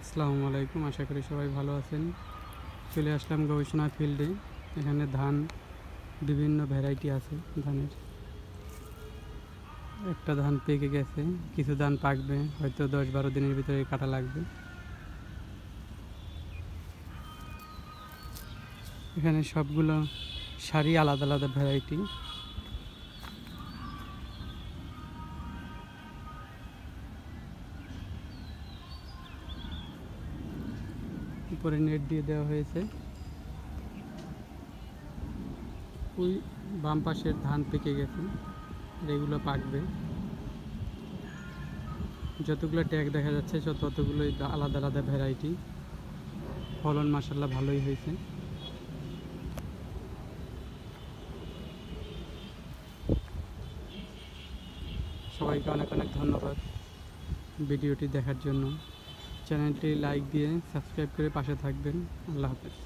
আসসালামু আলাইকুম, আশা করি সবাই ভালো আছেন। চলে আসলাম গবেষণা ফিল্ডে। এখানে ধান বিভিন্ন ভ্যারাইটি আছে ধানের। একটা ধান পেকে গেছে, কিছু ধান পাকবে, হয়তো 10-12 দিনের ভিতরে কাটা লাগবে। এখানে সবগুলো সারি আলাদা আলাদা ভ্যারাইটি। উপরে নেট দিয়ে দেওয়া হয়েছে। ওই বাম পাশের ধান পেকে গেছে, এগুলো পাকবে। যতগুলো ট্যাগ দেখা যাচ্ছে ততগুলোই আলাদা আলাদা ভ্যারাইটি। ফলন মাশাআল্লাহ ভালোই হয়েছে। সবাইকে অনেক অনেক ধন্যবাদ ভিডিওটি দেখার জন্য। চ্যানেলটি লাইক দিয়ে সাবস্ক্রাইব করে পাশে থাকবেন। আল্লাহ হাফেজ।